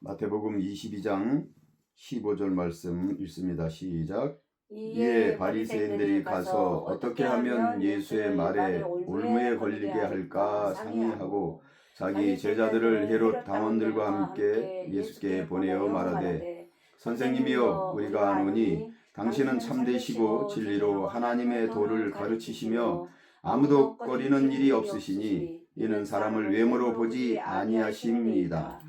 마태복음 22장 15절 말씀 읽습니다. 시작. 이에 바리새인들이 가서 어떻게 하면 예수의 말에 올무에 걸리게 할까 상의하고 자기 제자들을 헤롯 당원들과 함께 예수께 보내어 말하되, 선생님이여, 우리가 아노니 당신은 참되시고 진리로 하나님의 도를 가르치시며 아무도 꺼리는 일이 없으시니 이는 사람을 외모로 보지 아니하심이니이다.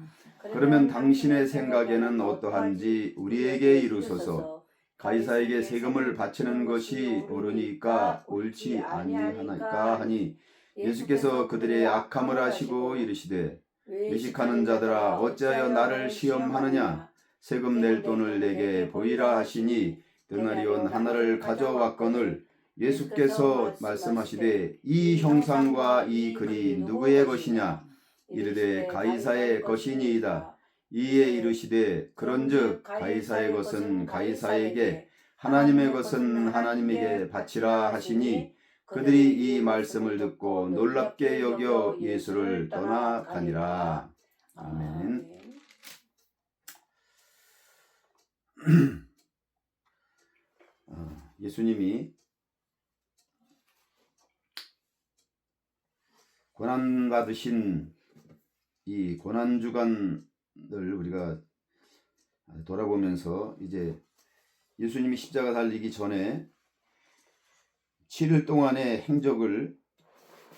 그러면 당신의 생각에는 어떠한지 우리에게 이루소서. 가이사에게 세금을 바치는 것이 옳으니까 옳지 아니하나이까 하니, 예수께서 그들의 악함을 아시고 이르시되, 외식하는 자들아 어찌하여 나를 시험하느냐. 세금 낼 돈을 내게 보이라 하시니 데나리온 하나를 가져왔거늘 예수께서 말씀하시되, 이 형상과 이 글이 누구의 것이냐. 이르되 가이사의 것이니이다. 이에 이르시되, 그런즉 가이사의 것은 가이사에게, 하나님의 것은 하나님에게 바치라 하시니, 그들이 이 말씀을 듣고 놀랍게 여겨 예수를 떠나가니라. 아멘. 예수님이 고난받으신 이 고난주간을 우리가 돌아보면서, 이제 예수님이 십자가 달리기 전에 7일 동안의 행적을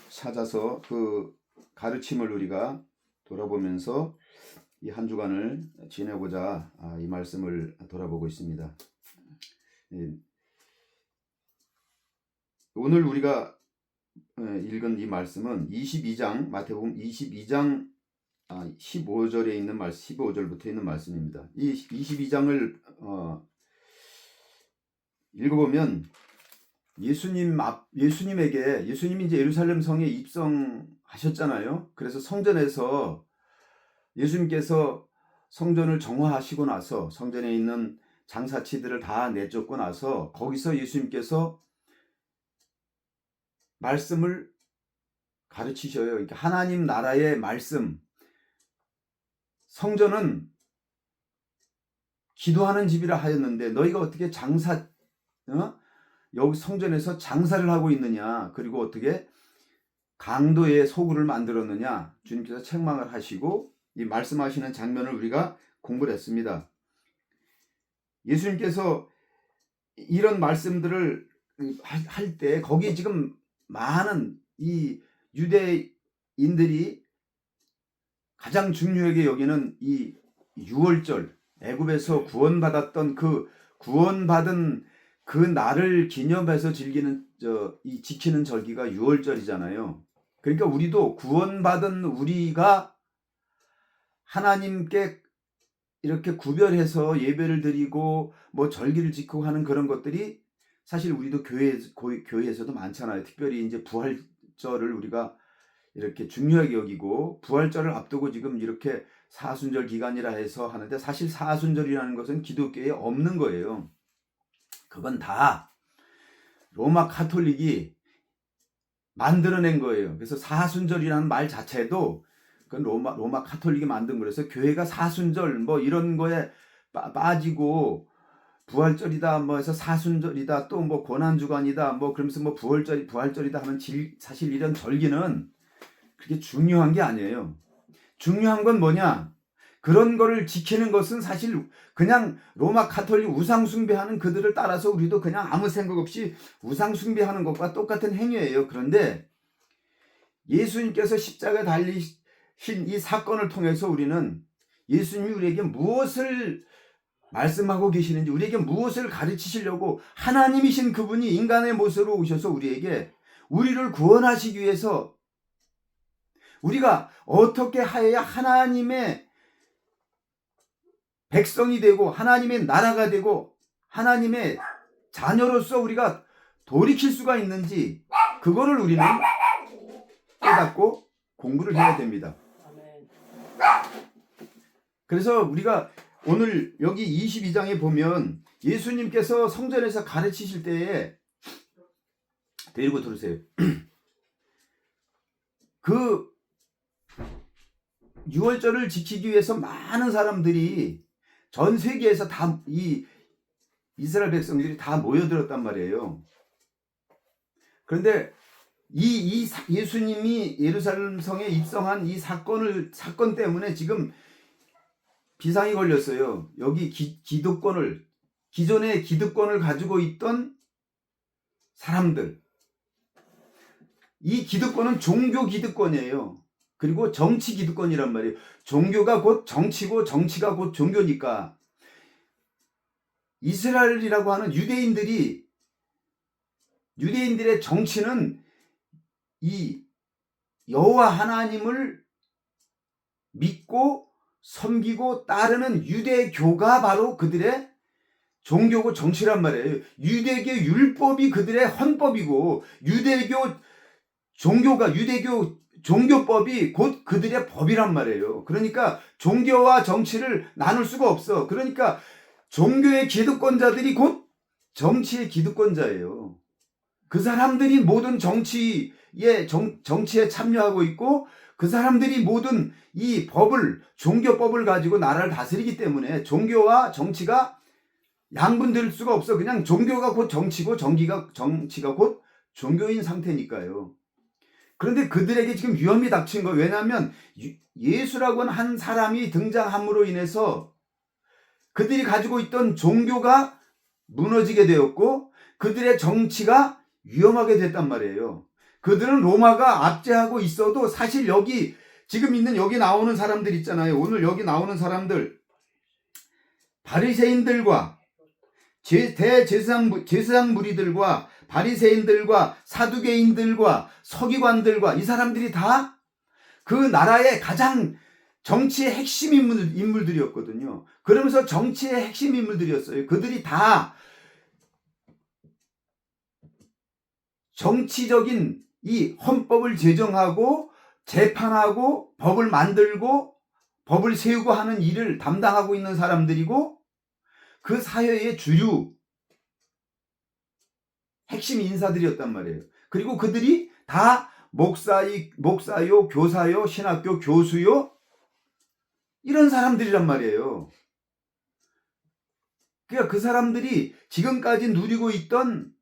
찾아서 그 가르침을 우리가 돌아보면서 이 한 주간을 지내고자 이 말씀을 돌아보고 있습니다. 오늘 우리가 읽은 이 말씀은 22장, 마태복음 22장 15절에 있는 말씀, 15절부터 있는 말씀입니다. 이 22장을 읽어보면 예수님이 이제 예루살렘 성에 입성하셨잖아요. 그래서 성전에서 예수님께서 성전을 정화하시고 나서, 성전에 있는 장사치들을 다 내쫓고 나서 거기서 예수님께서 말씀을 가르치셔요. 그러니까 하나님 나라의 말씀. 성전은 기도하는 집이라 하였는데 너희가 어떻게 여기 성전에서 장사를 하고 있느냐, 그리고 어떻게 강도의 소굴을 만들었느냐, 주님께서 책망을 하시고 이 말씀하시는 장면을 우리가 공부를 했습니다. 예수님께서 이런 말씀들을 할 때 거기 지금 많은 이 유대인들이 가장 중요하게 여기는 이 유월절, 애굽에서 구원받았던 그 구원받은 그 날을 기념해서 지키는 절기가 유월절이잖아요. 그러니까 우리도 구원받은 우리가 하나님께 이렇게 구별해서 예배를 드리고 뭐 절기를 지키고 하는 그런 것들이 사실 우리도 교회에서도 많잖아요. 특별히 이제 부활절을 우리가 이렇게 중요하게 여기고, 부활절을 앞두고 지금 이렇게 사순절 기간이라 해서 하는데, 사실 사순절이라는 것은 기독교에 없는 거예요. 그건 다 로마 카톨릭이 만들어낸 거예요. 그래서 사순절이라는 말 자체도 그건 로마 카톨릭이 만든 거라서, 교회가 사순절 뭐 이런 거에 빠지고 부활절이다 뭐 해서 사순절이다, 또 뭐 고난주간이다 뭐 그러면서 뭐 부활절이다 하면 사실 이런 절기는 그게 중요한 게 아니에요. 중요한 건 뭐냐? 그런 거를 지키는 것은 사실 그냥 로마 카톨릭 우상 숭배하는 그들을 따라서 우리도 그냥 아무 생각 없이 우상 숭배하는 것과 똑같은 행위예요. 그런데 예수님께서 십자가에 달리신 이 사건을 통해서 우리는 예수님이 우리에게 무엇을 말씀하고 계시는지, 우리에게 무엇을 가르치시려고, 하나님이신 그분이 인간의 모습으로 오셔서 우리를 구원하시기 위해서 우리가 어떻게 하여야 하나님의 백성이 되고 하나님의 나라가 되고 하나님의 자녀로서 우리가 돌이킬 수가 있는지, 그거를 우리는 깨닫고 공부를 해야 됩니다. 그래서 우리가 오늘 여기 22장에 보면 예수님께서 성전에서 가르치실 때에, 데리고 들으세요. 그 유월절을 지키기 위해서 많은 사람들이 전 세계에서 다 이 이스라엘 백성들이 다 모여들었단 말이에요. 그런데 예수님이 예루살렘 성에 입성한 이 사건 때문에 지금 비상이 걸렸어요. 여기 기존의 기득권을 가지고 있던 사람들, 이 기득권은 종교 기득권이에요. 그리고 정치 기득권이란 말이에요. 종교가 곧 정치고 정치가 곧 종교니까 이스라엘이라고 하는 유대인들의 정치는 이 여호와 하나님을 믿고 섬기고 따르는 유대교가 바로 그들의 종교고 정치란 말이에요. 유대교 율법이 그들의 헌법이고 유대교 종교법이 곧 그들의 법이란 말이에요. 그러니까 종교와 정치를 나눌 수가 없어. 그러니까 종교의 기득권자들이 곧 정치의 기득권자예요. 그 사람들이 모든 정치에 참여하고 있고 그 사람들이 모든 이 종교법을 가지고 나라를 다스리기 때문에 종교와 정치가 양분될 수가 없어. 그냥 종교가 곧 정치고 정치가 곧 종교인 상태니까요. 그런데 그들에게 지금 위험이 닥친 거예요. 왜냐하면 예수라고 하는 한 사람이 등장함으로 인해서 그들이 가지고 있던 종교가 무너지게 되었고 그들의 정치가 위험하게 됐단 말이에요. 그들은 로마가 압제하고 있어도 사실 여기 나오는 사람들 있잖아요. 오늘 여기 나오는 사람들, 바리새인들과 제사장 무리들과 바리새인들과 사두개인들과 서기관들과 이 사람들이 다 그 나라의 가장 정치의 핵심 인물들이었거든요. 그러면서 정치의 핵심 인물들이었어요. 그들이 다 정치적인 이 헌법을 제정하고 재판하고 법을 만들고 법을 세우고 하는 일을 담당하고 있는 사람들이고 그 사회의 주류 핵심 인사들이었단 말이에요. 그리고 그들이 다 목사요, 교사요, 신학교 교수요, 이런 사람들이란 말이에요. 그러니까 그 사람들이 지금까지 누리고 있던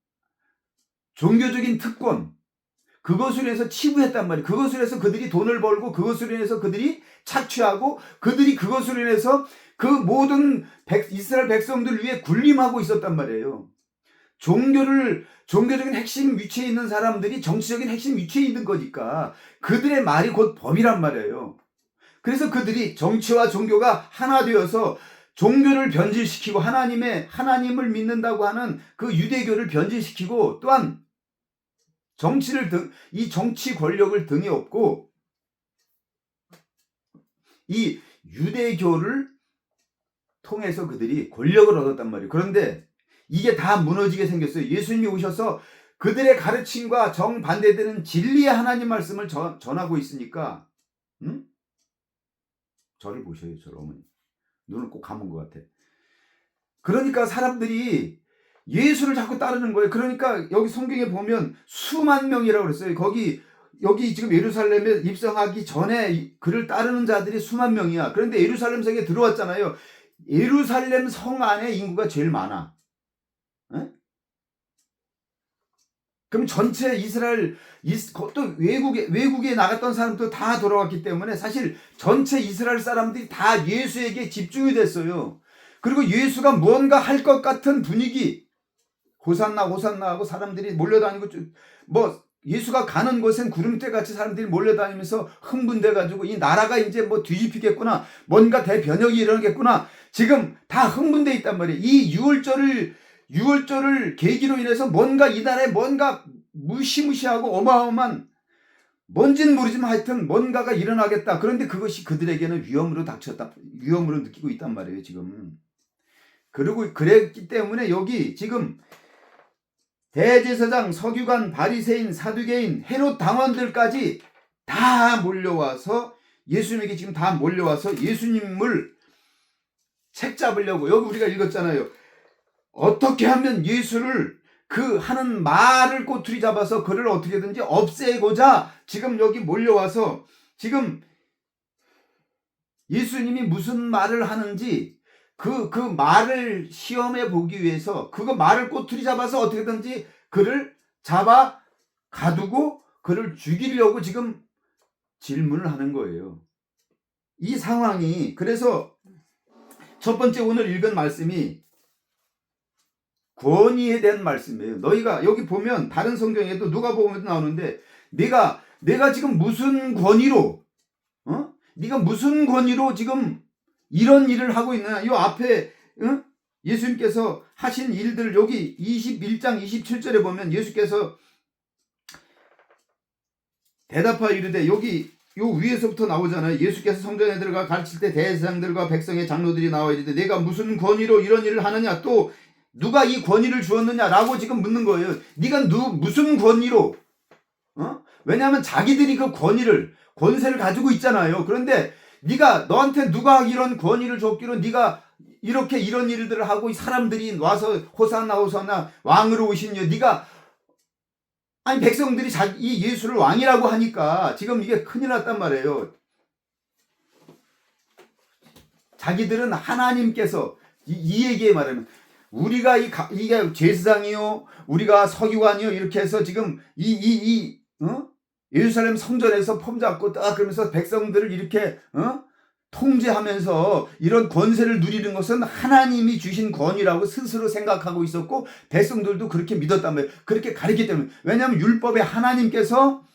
종교적인 특권, 그것을 위해서 치부했단 말이에요. 그것을 위해서 그들이 돈을 벌고 그것을 위해서 그들이 착취하고 그들이 그것을 위해서 그 모든 이스라엘 백성들 위해 군림하고 있었단 말이에요. 종교적인 핵심 위치에 있는 사람들이 정치적인 핵심 위치에 있는 거니까 그들의 말이 곧 법이란 말이에요. 그래서 그들이 정치와 종교가 하나 되어서 종교를 변질시키고 하나님을 믿는다고 하는 그 유대교를 변질시키고 또한 이 정치 권력을 등에 업고 이 유대교를 통해서 그들이 권력을 얻었단 말이에요. 그런데 이게 다 무너지게 생겼어요. 예수님이 오셔서 그들의 가르침과 정반대되는 진리의 하나님 말씀을 전하고 있으니까 저를 보셔요. 저를 어머니. 눈을 꼭 감은 것 같아. 그러니까 사람들이 예수를 자꾸 따르는 거예요. 그러니까 여기 성경에 보면 수만 명이라고 그랬어요. 여기 지금 예루살렘에 입성하기 전에 그를 따르는 자들이 수만 명이야. 그런데 예루살렘 성에 들어왔잖아요. 예루살렘 성 안에 인구가 제일 많아. 에? 그럼 전체 이스라엘 또 외국에 나갔던 사람도 다 돌아왔기 때문에 사실 전체 이스라엘 사람들이 다 예수에게 집중이 됐어요. 그리고 예수가 무언가 할 것 같은 분위기, 호산나 하고 사람들이 몰려다니고 예수가 가는 곳엔 구름대 같이 사람들이 몰려다니면서 흥분돼 가지고 이 나라가 이제 뭐 뒤집히겠구나, 뭔가 대변혁이 일어나겠구나, 지금 다 흥분돼 있단 말이에요. 이 유월절을 계기로 인해서 뭔가 이 나라에 뭔가 무시무시하고 어마어마한, 뭔지는 모르지만 하여튼 뭔가가 일어나겠다. 그런데 그것이 그들에게는 위험으로 느끼고 있단 말이에요, 지금. 그리고 그랬기 때문에 여기 지금 대제사장, 서기관, 바리새인, 사두개인, 헤롯 당원들까지 다 몰려와서 예수님에게 지금 다 몰려와서 예수님을 책잡으려고, 여기 우리가 읽었잖아요. 어떻게 하면 예수를 그 하는 말을 꼬투리 잡아서 그를 어떻게든지 없애고자 지금 여기 몰려와서 지금 예수님이 무슨 말을 하는지 그 말을 시험해 보기 위해서 그거 말을 꼬투리 잡아서 어떻게든지 그를 잡아 가두고 그를 죽이려고 지금 질문을 하는 거예요. 이 상황이, 그래서 첫 번째 오늘 읽은 말씀이 권위에 대한 말씀이에요. 너희가 여기 보면 다른 성경에도 누가복음에도 나오는데 내가 지금 무슨 권위로 네가 무슨 권위로 지금 이런 일을 하고 있느냐. 이 앞에 예수님께서 하신 일들 여기 21장 27절에 보면 예수께서 대답하여 이르되 여기 요 위에서부터 나오잖아요. 예수께서 성전에 들어가 가르칠 때 대제사장들과 백성의 장로들이 나와 이르되 내가 무슨 권위로 이런 일을 하느냐, 또 누가 이 권위를 주었느냐라고 지금 묻는 거예요. 네가 무슨 권위로? 왜냐하면 자기들이 그 권세를 가지고 있잖아요. 그런데 너한테 누가 이런 권위를 줬기로 네가 이렇게 이런 일들을 하고 사람들이 와서 호산나 호산나 왕으로 오시니 네가 아니 백성들이 이 예수를 왕이라고 하니까 지금 이게 큰일 났단 말이에요. 자기들은 하나님께서 이 얘기에 말하면 우리가 이게 제사장이요, 우리가 서기관이요 이렇게 해서 지금 예루살렘 성전에서 폼 잡고 딱 그러면서 백성들을 이렇게 통제하면서 이런 권세를 누리는 것은 하나님이 주신 권위라고 스스로 생각하고 있었고 백성들도 그렇게 믿었단 말이에요. 그렇게 가르쳤기 때문에. 왜냐하면 율법에 하나님께서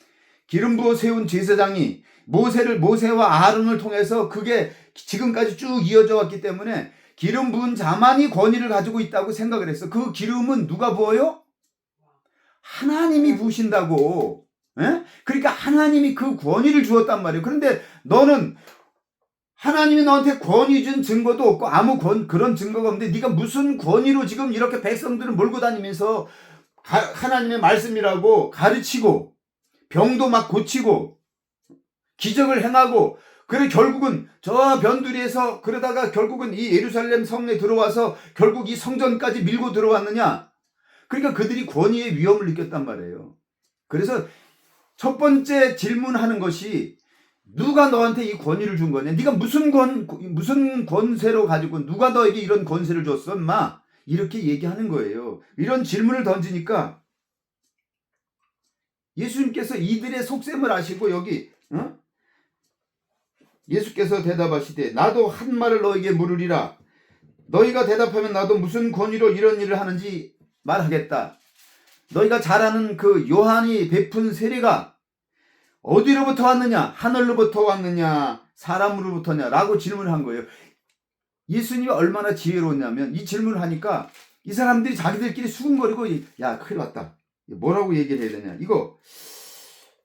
기름 부어 세운 제사장이 모세와 아론을 통해서 그게 지금까지 쭉 이어져 왔기 때문에 기름 부은 자만이 권위를 가지고 있다고 생각을 했어. 그 기름은 누가 부어요? 하나님이 부으신다고. 에? 그러니까 하나님이 그 권위를 주었단 말이에요. 그런데 너는 하나님이 너한테 권위 준 증거도 없고 아무 그런 증거가 없는데 네가 무슨 권위로 지금 이렇게 백성들을 몰고 다니면서 하나님의 말씀이라고 가르치고 병도 막 고치고 기적을 행하고, 그래 결국은 저 변두리에서 그러다가 결국은 이 예루살렘 성에 들어와서 결국 이 성전까지 밀고 들어왔느냐. 그러니까 그들이 권위의 위험을 느꼈단 말이에요. 그래서 첫 번째 질문하는 것이 누가 너한테 이 권위를 준 거냐? 네가 무슨 권세로 가지고 누가 너에게 이런 권세를 줬어? 마 이렇게 얘기하는 거예요. 이런 질문을 던지니까 예수님께서 이들의 속셈을 아시고 여기 예수께서 대답하시되 나도 한 말을 너에게 물으리라. 너희가 대답하면 나도 무슨 권위로 이런 일을 하는지 말하겠다. 너희가 잘 아는 그 요한이 베푼 세례가 어디로부터 왔느냐? 하늘로부터 왔느냐? 사람으로부터냐? 라고 질문을 한 거예요. 예수님이 얼마나 지혜로웠냐면 이 질문을 하니까 이 사람들이 자기들끼리 수군거리고 야 큰일 났다. 뭐라고 얘기를 해야 되냐. 이거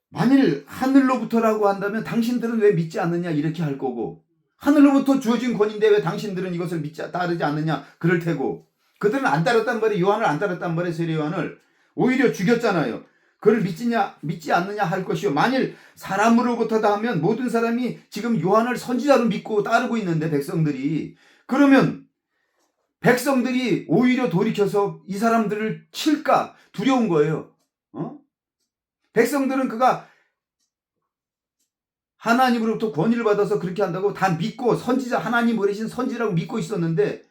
만일 하늘로부터라고 한다면 당신들은 왜 믿지 않느냐 이렇게 할 거고, 하늘로부터 주어진 권인데 왜 당신들은 이것을 따르지 않느냐 그럴 테고, 그들은 안 따랐단 말이에요. 요한을 안 따랐단 말이에요. 세례 요한을 오히려 죽였잖아요. 그를 믿지 않느냐 할 것이요. 만일 사람으로부터다 하면 모든 사람이 지금 요한을 선지자로 믿고 따르고 있는데 백성들이, 그러면 백성들이 오히려 돌이켜서 이 사람들을 칠까 두려운 거예요. 백성들은 그가 하나님으로부터 권위를 받아서 그렇게 한다고 다 믿고 선지자, 하나님 보내신 선지라고 믿고 있었는데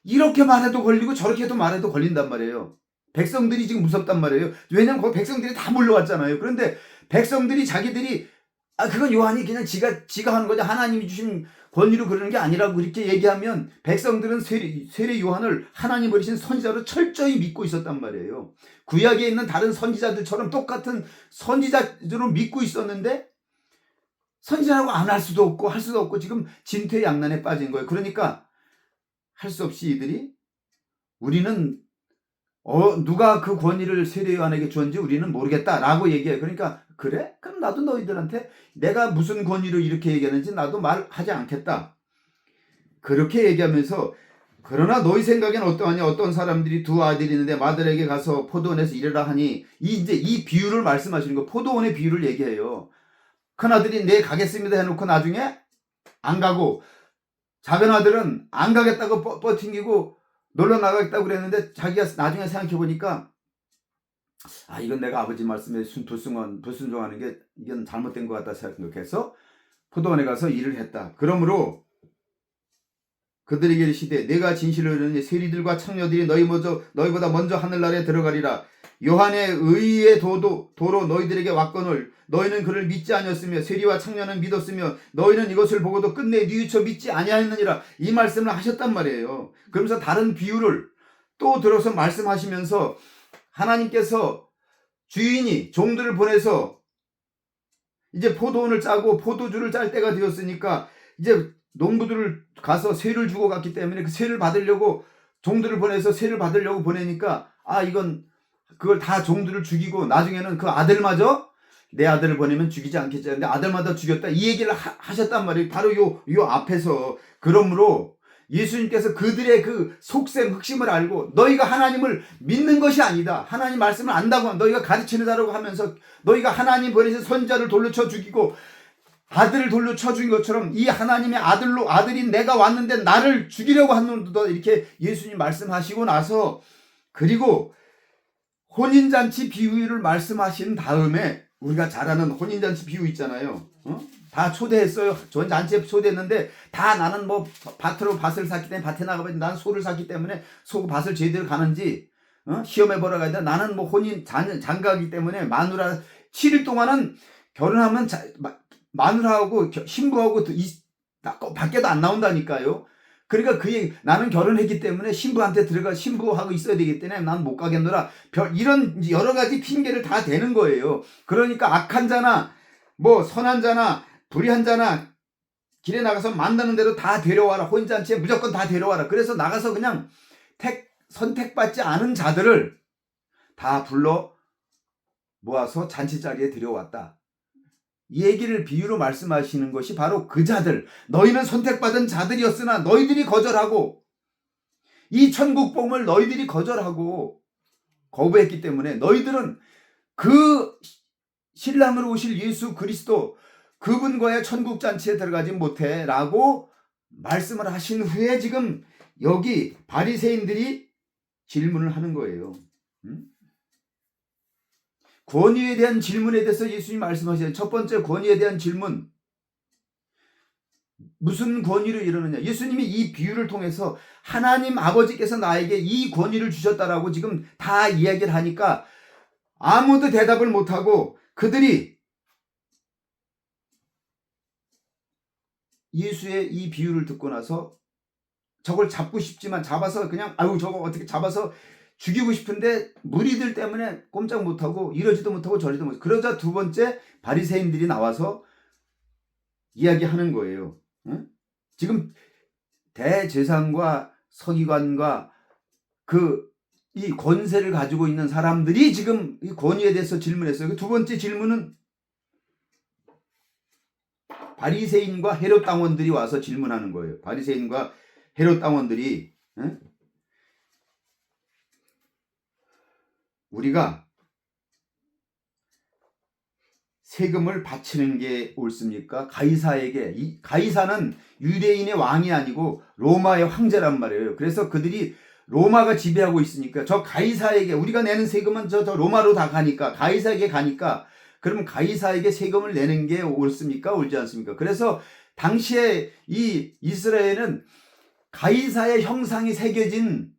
이렇게 말해도 걸리고 저렇게 해도 말해도 걸린단 말이에요. 백성들이 지금 무섭단 말이에요. 왜냐면 거기 백성들이 다 몰려왔잖아요. 그런데 백성들이 자기들이 그건 요한이 그냥 지가 하는 거지 하나님이 주신 권위로 그러는 게 아니라고 이렇게 얘기하면 백성들은 세례 요한을 하나님 보내신 선지자로 철저히 믿고 있었단 말이에요. 구약에 있는 다른 선지자들처럼 똑같은 선지자로 믿고 있었는데 선지자라고 안 할 수도 없고 할 수도 없고 지금 진퇴양난에 빠진 거예요. 그러니까 할 수 없이 이들이 우리는 누가 그 권위를 세례 요한에게 줬는지 우리는 모르겠다라고 얘기해요. 그러니까 그래? 그럼 나도 너희들한테 내가 무슨 권위로 이렇게 얘기하는지 나도 말하지 않겠다. 그렇게 얘기하면서 그러나 너희 생각엔 어떠하냐? 어떤 사람들이 두 아들이 있는데 마들에게 가서 포도원에서 일하라 하니 이제 이 비유를 말씀하시는 거, 포도원의 비유를 얘기해요. 큰아들이 네 가겠습니다 해놓고 나중에 안 가고, 작은 아들은 안 가겠다고 뻗튕기고 놀러 나가겠다고 그랬는데 자기가 나중에 생각해보니까 이건 내가 아버지 말씀에 불순종하는 게 이건 잘못된 것 같다 생각해서 포도원에 가서 일을 했다. 그러므로 그들에게 이르시되 내가 진실로 이르노니 세리들과 창녀들이 너희보다 먼저 하늘나라에 들어가리라. 요한의 의의 도로 너희들에게 왔거늘 너희는 그를 믿지 아니었으며 세리와 창녀는 믿었으며 너희는 이것을 보고도 끝내 뉘우쳐 믿지 아니하였느니라. 이 말씀을 하셨단 말이에요. 그러면서 다른 비유를 또 들어서 말씀하시면서 하나님께서 주인이 종들을 보내서 이제 포도원을 짜고 포도주를 짤 때가 되었으니까 이제 농부들을 가서 세를 주고 갔기 때문에 그 세를 받으려고 종들을 보내서 세를 받으려고 보내니까 이건 그걸 다 종들을 죽이고 나중에는 그 아들마저 내 아들을 보내면 죽이지 않겠지 하는데 아들마다 죽였다 이 얘기를 하셨단 말이에요. 바로 요 앞에서. 그러므로 예수님께서 그들의 그 속셈 흑심을 알고 너희가 하나님을 믿는 것이 아니다. 하나님 말씀을 안다고 너희가 가르치는 자라고 하면서 너희가 하나님 보내신 선지자를 돌로 쳐 죽이고 아들을 돌로 쳐 죽인 것처럼 이 하나님의 아들인 내가 왔는데 나를 죽이려고 하는도다 이렇게 예수님 말씀하시고 나서 그리고 혼인잔치 비유를 말씀하신 다음에 우리가 잘 아는 혼인잔치 비유 있잖아요. 다 초대했어요. 전 잔치에 초대했는데 다 나는 뭐 밭으로 밭을 샀기 때문에 밭에 나가봐야 난 소를 샀기 때문에 소 밭을 제대로 가는지 시험해 보러 가야 돼. 나는 뭐 혼인 장가기 때문에 마누라 7일 동안은 결혼하면 마누라하고 신부하고 밖에도 안 나온다니까요. 그러니까 그 얘기 나는 결혼했기 때문에 신부한테 들어가 신부하고 있어야 되기 때문에 난 못 가겠노라. 이런 여러 가지 핑계를 다 대는 거예요. 그러니까 악한 자나 뭐 선한 자나 불의한 자나 길에 나가서 만나는 대로 다 데려와라. 혼인잔치에 무조건 다 데려와라. 그래서 나가서 그냥 선택받지 않은 자들을 다 불러 모아서 잔치 자리에 들여왔다. 이 얘기를 비유로 말씀하시는 것이 바로 그 자들, 너희는 선택받은 자들이었으나 너희들이 거절하고 이 천국 복음을 너희들이 거절하고 거부했기 때문에 너희들은 그 신랑으로 오실 예수 그리스도 그분과의 천국 잔치에 들어가지 못해 라고 말씀을 하신 후에 지금 여기 바리새인들이 질문을 하는 거예요. 권위에 대한 질문에 대해서 예수님 말씀하시죠. 첫 번째 권위에 대한 질문. 무슨 권위로 이러느냐. 예수님이 이 비유를 통해서 하나님 아버지께서 나에게 이 권위를 주셨다라고 지금 다 이야기를 하니까 아무도 대답을 못하고 그들이 예수의 이 비유를 듣고 나서 저걸 잡고 싶지만 잡아서 그냥 저거 어떻게 잡아서 죽이고 싶은데 무리들 때문에 꼼짝 못하고 이러지도 못하고 저리도 못하고 그러자 두 번째 바리새인들이 나와서 이야기하는 거예요. 지금 대제사장과 서기관과 이 권세를 가지고 있는 사람들이 지금 이 권위에 대해서 질문했어요. 두 번째 질문은 바리새인과 헤롯 당원들이 와서 질문하는 거예요. 바리새인과 헤롯 당원들이 우리가 세금을 바치는 게 옳습니까? 가이사에게. 이 가이사는 유대인의 왕이 아니고 로마의 황제란 말이에요. 그래서 그들이 로마가 지배하고 있으니까 저 가이사에게 우리가 내는 세금은 저 로마로 다 가니까 가이사에게 가니까 그럼 가이사에게 세금을 내는 게 옳습니까? 옳지 않습니까? 그래서 당시에 이 이스라엘은 가이사의 형상이 새겨진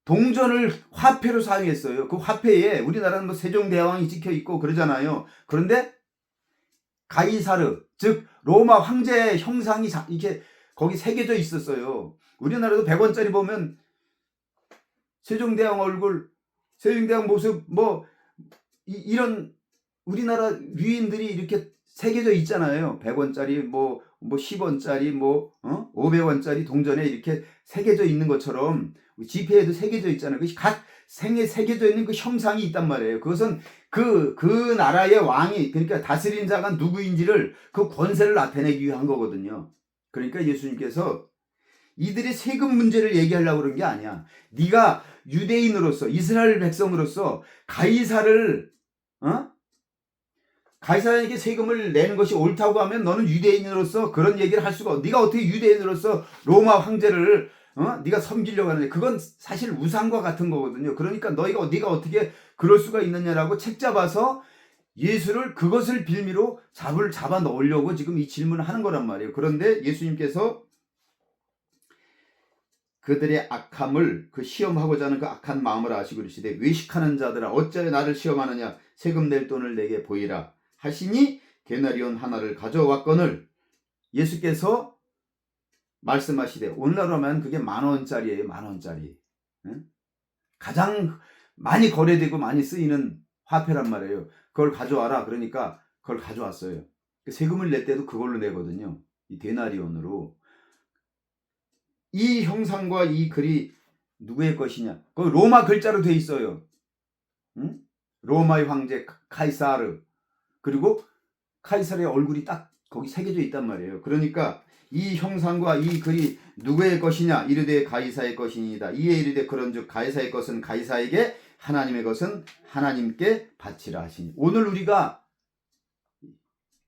동전을 화폐로 사용했어요. 그 화폐에 우리나라는 뭐 세종대왕이 찍혀 있고 그러잖아요. 그런데 가이사르, 즉 로마 황제의 형상이 이렇게 거기 새겨져 있었어요. 우리나라도 100원짜리 보면 세종대왕 얼굴, 세종대왕 모습 이런 우리나라 유인들이 이렇게 새겨져 있잖아요. 100원짜리 뭐 10원짜리 500원짜리 동전에 이렇게 새겨져 있는 것처럼 지폐에도 새겨져 있잖아요. 각 생에 새겨져 있는 그 형상이 있단 말이에요. 그것은 그 나라의 왕이 그러니까 다스린 자가 누구인지를 그 권세를 나타내기 위한 거거든요. 그러니까 예수님께서 이들의 세금 문제를 얘기하려고 그런 게 아니야. 네가 유대인으로서 이스라엘 백성으로서 가이사에게 세금을 내는 것이 옳다고 하면 너는 유대인으로서 그런 얘기를 할 수가 없어. 네가 어떻게 유대인으로서 로마 황제를 네가 섬기려고 하느냐. 그건 사실 우상과 같은 거거든요. 그러니까 네가 어떻게 그럴 수가 있느냐라고 책 잡아서 예수를 그것을 빌미로 잡아 넣으려고 지금 이 질문을 하는 거란 말이에요. 그런데 예수님께서 그들의 악함을, 그 시험하고자 하는 그 악한 마음을 아시고 이르시되 외식하는 자들아 어찌하여 나를 시험하느냐, 세금 낼 돈을 내게 보이라 하시니 데나리온 하나를 가져왔거늘, 예수께서 말씀하시되, 오늘날로 하면 그게 10,000원짜리예요. 10,000원짜리. 응? 가장 많이 거래되고 많이 쓰이는 화폐란 말이에요. 그걸 가져와라. 그러니까 그걸 가져왔어요. 세금을 낼 때도 그걸로 내거든요. 이 데나리온으로. 이 형상과 이 글이 누구의 것이냐? 그 로마 글자로 돼 있어요. 응? 로마의 황제 카이사르. 그리고 카이사르의 얼굴이 딱 거기 새겨져 있단 말이에요. 그러니까 이 형상과 이 글이 누구의 것이냐? 이르되 가이사의 것이니이다. 이에 이르되 그런즉 가이사의 것은 가이사에게, 하나님의 것은 하나님께 바치라 하시니. 오늘 우리가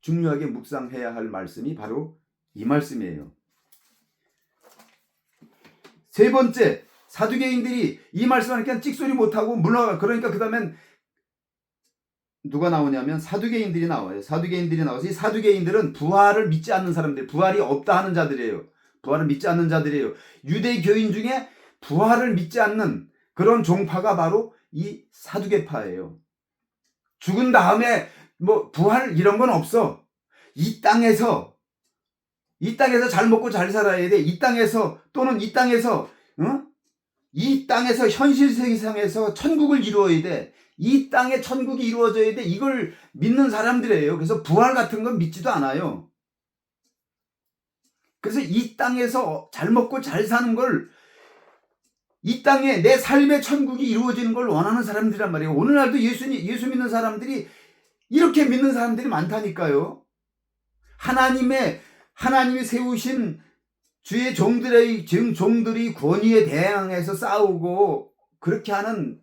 중요하게 묵상해야 할 말씀이 바로 이 말씀이에요. 세 번째, 사두개인들이 이 말씀하니까 찍소리 못하고 물러가. 그러니까 그 다음엔 누가 나오냐면 사두개인들이 나와요. 사두개인들이 나와서, 이 사두개인들은 부활을 믿지 않는 사람들, 부활이 없다 하는 자들이에요. 부활을 믿지 않는 자들이에요. 유대교인 중에 부활을 믿지 않는 그런 종파가 바로 이 사두개파예요. 죽은 다음에 뭐 부활 이런 건 없어. 이 땅에서 잘 먹고 잘 살아야 돼. 이 땅에서, 또는 이 땅에서, 이 땅에서 현실 세상에서 천국을 이루어야 돼. 이 땅에 천국이 이루어져야 돼. 이걸 믿는 사람들이에요. 그래서 부활 같은 건 믿지도 않아요. 그래서 이 땅에서 잘 먹고 잘 사는 걸, 이 땅에 내 삶의 천국이 이루어지는 걸 원하는 사람들이란 말이에요. 오늘날도 예수 믿는 사람들이 이렇게 믿는 사람들이 많다니까요. 하나님이 세우신 주의 종들이 권위에 대항해서 싸우고 그렇게 하는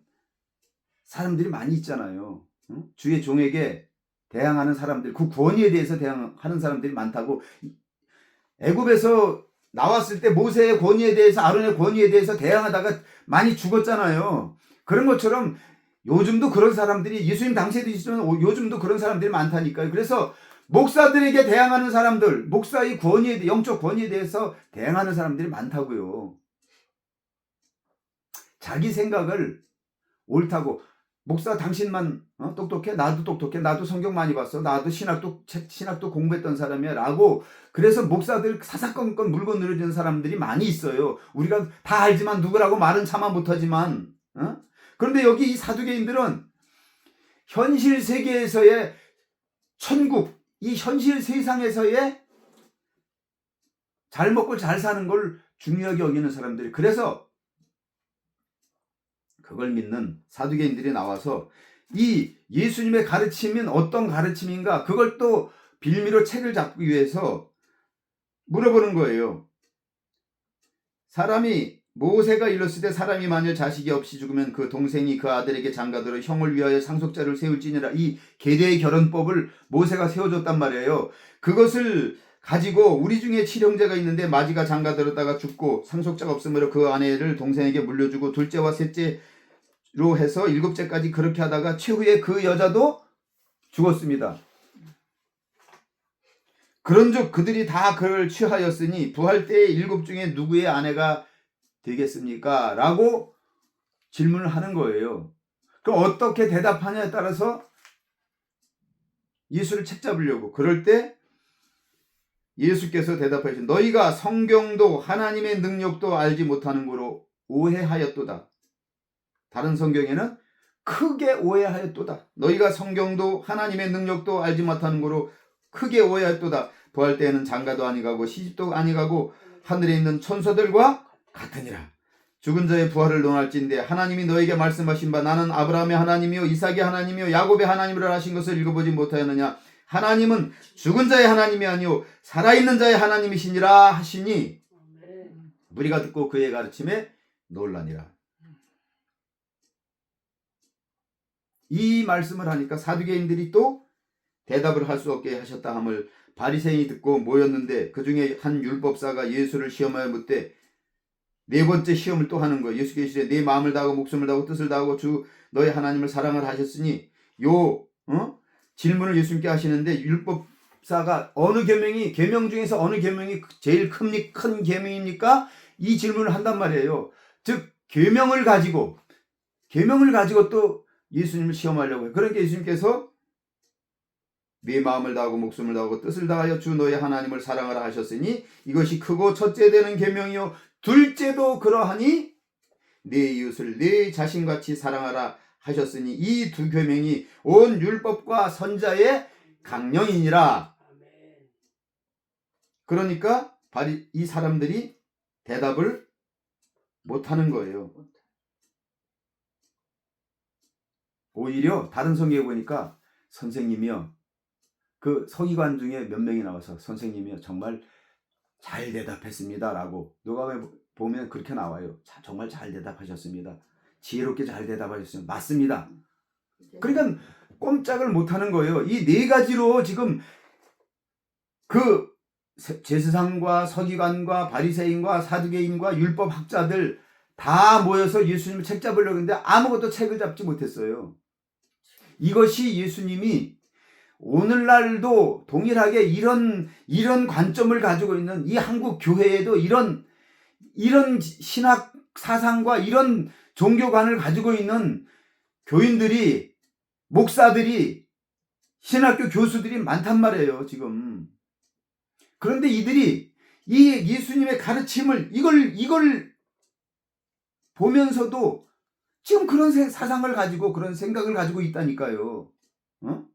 사람들이 많이 있잖아요. 주의 종에게 대항하는 사람들, 그 권위에 대해서 대항하는 사람들이 많다고. 애굽에서 나왔을 때 모세의 권위에 대해서, 아론의 권위에 대해서 대항하다가 많이 죽었잖아요. 그런 것처럼 요즘도 그런 사람들이, 예수님 당시에도 있지만 요즘도 그런 사람들이 많다니까요. 그래서 목사들에게 대항하는 사람들, 목사의 권위에, 영적 권위에 대해서 대항하는 사람들이 많다고요. 자기 생각을 옳다고, 목사 당신만 똑똑해? 나도 똑똑해. 나도 성경 많이 봤어. 나도 신학도 공부했던 사람이야. 라고. 그래서 목사들 사사건건 물건 늘어지는 사람들이 많이 있어요. 우리가 다 알지만 누구라고 말은 차마 못하지만. 그런데 여기 이 사두개인들은 현실 세계에서의 천국, 이 현실 세상에서의 잘 먹고 잘 사는 걸 중요하게 여기는 사람들이, 그래서 그걸 믿는 사두개인들이 나와서 이 예수님의 가르침은 어떤 가르침인가, 그걸 또 빌미로 책을 잡기 위해서 물어보는 거예요. 모세가 일렀으되 사람이 만일 자식이 없이 죽으면 그 동생이 그 아들에게 장가들어 형을 위하여 상속자를 세울지니라. 이 계대의 결혼법을 모세가 세워줬단 말이에요. 그것을 가지고 우리 중에 칠형제가 있는데 마지가 장가들었다가 죽고 상속자가 없으므로 그 아내를 동생에게 물려주고 둘째와 셋째로 해서 7째까지 그렇게 하다가 최후에 그 여자도 죽었습니다. 그런즉 그들이 다 그를 취하였으니 부활 때의 7 중에 누구의 아내가 되겠습니까? 라고 질문을 하는 거예요. 그럼 어떻게 대답하냐에 따라서 예수를 책잡으려고. 그럴 때 예수께서 대답하시니 너희가 성경도 하나님의 능력도 알지 못하는 거로 오해하였도다. 다른 성경에는 크게 오해하였도다. 너희가 성경도 하나님의 능력도 알지 못하는 거로 크게 오해하였도다. 부활 때에는 장가도 아니가고 시집도 아니가고 하늘에 있는 천사들과 같으니라. 죽은 자의 부활을 논할진대 하나님이 너에게 말씀하신 바 나는 아브라함의 하나님이요 이삭의 하나님이요 야곱의 하나님이라 하신 것을 읽어보지 못하였느냐. 하나님은 죽은 자의 하나님이 아니요 살아있는 자의 하나님이시니라 하시니 무리가 듣고 그의 가르침에 놀라니라. 이 말씀을 하니까 사두개인들이 또 대답을 할 수 없게 하셨다 함을 바리새인이 듣고 모였는데 그 중에 한 율법사가 예수를 시험하여 묻되 네 번째 시험을 또 하는 거예요. 예수께서 내 마음을 다하고 목숨을 다하고 뜻을 다하고 주 너의 하나님을 사랑을 하셨으니 질문을 예수님께 하시는데 율법사가 어느 계명 중에서 어느 계명이 제일 큰 계명입니까? 이 질문을 한단 말이에요. 즉 계명을 가지고 또 예수님을 시험하려고 해요. 그러니까 예수님께서 네 마음을 다하고 목숨을 다하고 뜻을 다하여 주 너의 하나님을 사랑하라 하셨으니 이것이 크고 첫째 되는 계명이요 둘째도 그러하니 네 이웃을 네 자신같이 사랑하라 하셨으니 이 두 계명이 온 율법과 선자의 강령이니라. 그러니까 이 사람들이 대답을 못하는 거예요. 오히려 다른 성경에 보니까 선생님이요, 그 서기관 중에 몇 명이 나와서 선생님이요 정말 잘 대답했습니다 라고 누가복음에 보면 그렇게 나와요. 정말 잘 대답하셨습니다. 지혜롭게 잘 대답하셨습니다. 맞습니다. 그러니까 꼼짝을 못하는 거예요. 이 네 가지로 지금 그 제사장과 서기관과 바리새인과 사두개인과 율법학자들 다 모여서 예수님을 책 잡으려고 했는데 아무것도 책을 잡지 못했어요. 이것이 예수님이 오늘날도 동일하게 이런 관점을 가지고 있는 이 한국 교회에도 이런 신학 사상과 이런 종교관을 가지고 있는 교인들이, 목사들이, 신학교 교수들이 많단 말이에요, 지금. 그런데 이들이 이 예수님의 가르침을 이걸 보면서도 지금 그런 사상을 가지고 그런 생각을 가지고 있다니까요. 어?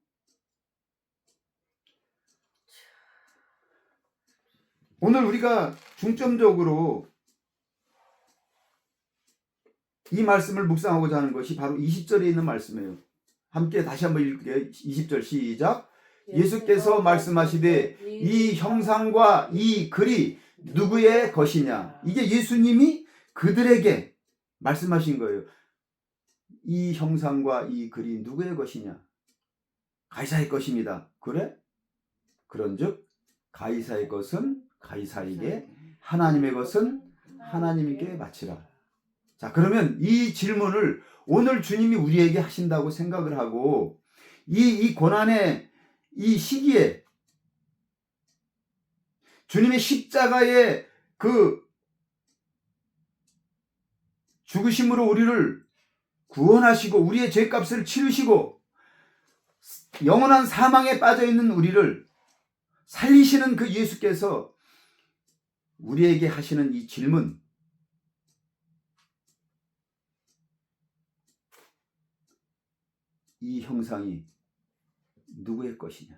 오늘 우리가 중점적으로 이 말씀을 묵상하고자 하는 것이 바로 20절에 있는 말씀이에요. 함께 다시 한번 읽을게요. 20절 시작. 예수께서 말씀하시되 이 형상과 이 글이 누구의 것이냐. 이게 예수님이 그들에게 말씀하신 거예요. 이 형상과 이 글이 누구의 것이냐. 가이사의 것입니다. 그래? 그런즉 가이사의 것은 가이사에게, 하나님의 것은 하나님께 바치라. 자, 그러면 이 질문을 오늘 주님이 우리에게 하신다고 생각을 하고 이 고난의 이 시기에 주님의 십자가의 그 죽으심으로 우리를 구원하시고 우리의 죄값을 치르시고 영원한 사망에 빠져있는 우리를 살리시는 그 예수께서 우리에게 하시는 이 질문, 이 형상이 누구의 것이냐,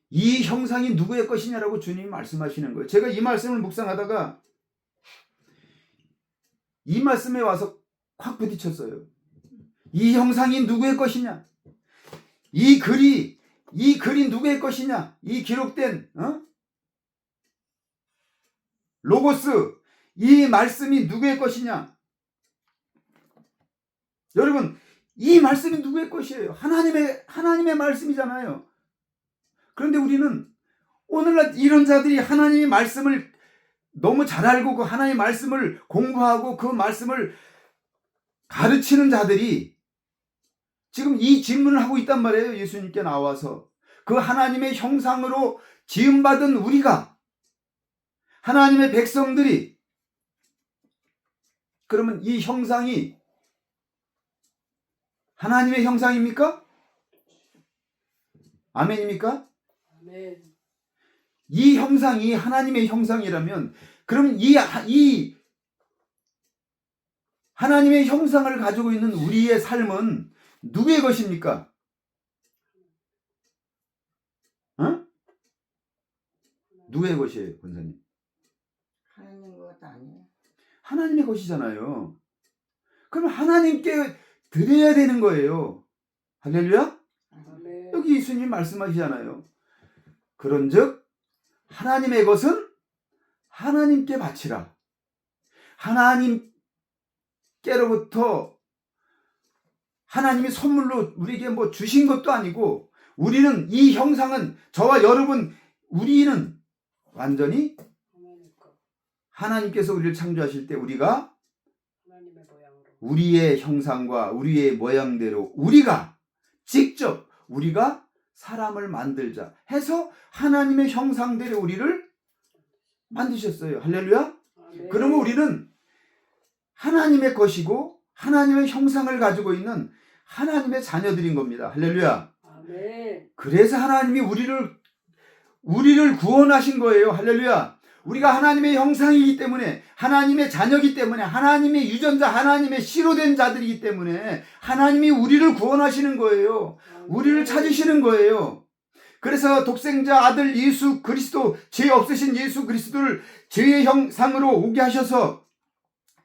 이 형상이 누구의 것이냐라고 주님이 말씀하시는 거예요. 제가 이 말씀을 묵상하다가 이 말씀에 와서 확 부딪혔어요. 이 형상이 누구의 것이냐, 이 글이 누구의 것이냐, 이 기록된 로고스, 이 말씀이 누구의 것이냐. 여러분, 이 말씀이 누구의 것이에요? 하나님의 말씀이잖아요. 그런데 우리는 오늘날 이런 자들이 하나님의 말씀을 너무 잘 알고 그 하나님의 말씀을 공부하고 그 말씀을 가르치는 자들이 지금 이 질문을 하고 있단 말이에요. 예수님께 나와서 그 하나님의 형상으로 지음받은 우리가, 하나님의 백성들이, 그러면 이 형상이 하나님의 형상입니까? 아멘입니까? 아멘. 이 형상이 하나님의 형상이라면 그러면 이 하나님의 형상을 가지고 있는 우리의 삶은 누구의 것입니까? 누구의 것이에요, 권사님? 하나님 것 아니에요. 하나님의 것이잖아요. 그럼 하나님께 드려야 되는 거예요. 할렐루야? 아멘. 여기 예수님 말씀하시잖아요. 그런즉 하나님의 것은 하나님께 바치라. 하나님께로부터 하나님이 선물로 우리에게 뭐 주신 것도 아니고, 우리는 이 형상은, 저와 여러분, 우리는 완전히 하나님께서 우리를 창조하실 때 우리가 우리의 형상과 우리의 모양대로 우리가 직접 우리가 사람을 만들자 해서 하나님의 형상대로 우리를 만드셨어요. 할렐루야. 아멘. 그러면 우리는 하나님의 것이고 하나님의 형상을 가지고 있는 하나님의 자녀들인 겁니다. 할렐루야. 아멘. 그래서 하나님이 우리를 구원하신 거예요. 할렐루야. 우리가 하나님의 형상이기 때문에, 하나님의 자녀이기 때문에, 하나님의 유전자, 하나님의 씨로 된 자들이기 때문에 하나님이 우리를 구원하시는 거예요. 우리를 찾으시는 거예요. 그래서 독생자 아들 예수 그리스도, 죄 없으신 예수 그리스도를 죄의 형상으로 오게 하셔서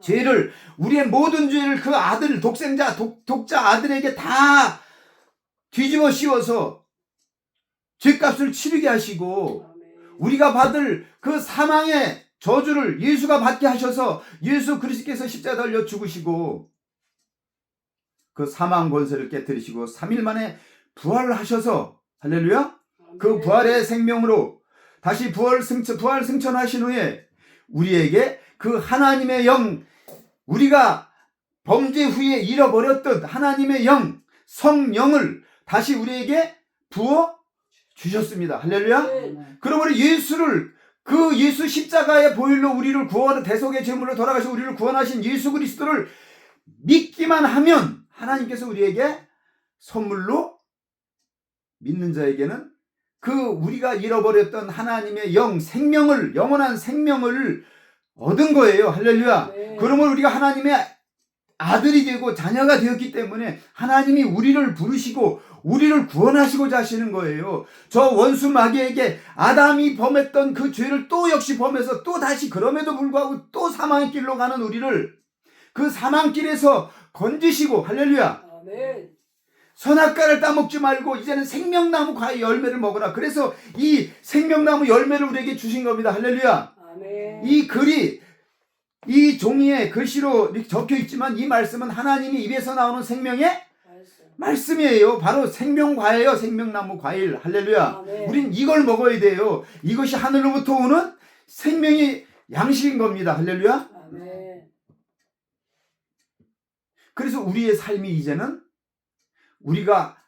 죄를, 우리의 모든 죄를 그 아들, 독생자, 독자 아들에게 다 뒤집어 씌워서 죄값을 치르게 하시고, 아멘. 우리가 받을 그 사망의 저주를 예수가 받게 하셔서 예수 그리스도께서 십자가에 달려 죽으시고 그 사망 권세를 깨뜨리시고 3일 만에 부활하셔서, 할렐루야, 그 아멘. 부활의 생명으로 다시 부활 승천하신 후에 우리에게 그 하나님의 영, 우리가 범죄 후에 잃어버렸던 하나님의 영, 성령을 다시 우리에게 부어 주셨습니다. 할렐루야. 아멘. 그러므로 예수를, 그 예수 십자가의 보혈로 우리를 구원, 대속의 제물로 돌아가셔 우리를 구원하신 예수 그리스도를 믿기만 하면 하나님께서 우리에게 선물로, 믿는 자에게는 그 우리가 잃어버렸던 하나님의 영, 생명을, 영원한 생명을 얻은 거예요. 할렐루야. 네. 그러면 우리가 하나님의 아들이 되고 자녀가 되었기 때문에 하나님이 우리를 부르시고 우리를 구원하시고자 하시는 거예요. 저 원수 마귀에게 아담이 범했던 그 죄를 또 역시 범해서 또 다시, 그럼에도 불구하고 또 사망의 길로 가는 우리를 그 사망길에서 건지시고, 할렐루야, 아멘. 선악과를 따먹지 말고 이제는 생명나무 과의 열매를 먹으라. 그래서 이 생명나무 열매를 우리에게 주신 겁니다. 할렐루야. 아멘. 이 글이, 이 종이에 글씨로 이렇게 적혀 있지만 이 말씀은 하나님이 입에서 나오는 생명의 말씀이에요. 바로 생명과예요. 생명나무 과일. 할렐루야. 아멘. 우린 이걸 먹어야 돼요. 이것이 하늘로부터 오는 생명의 양식인 겁니다. 할렐루야. 아멘. 그래서 우리의 삶이 이제는 우리가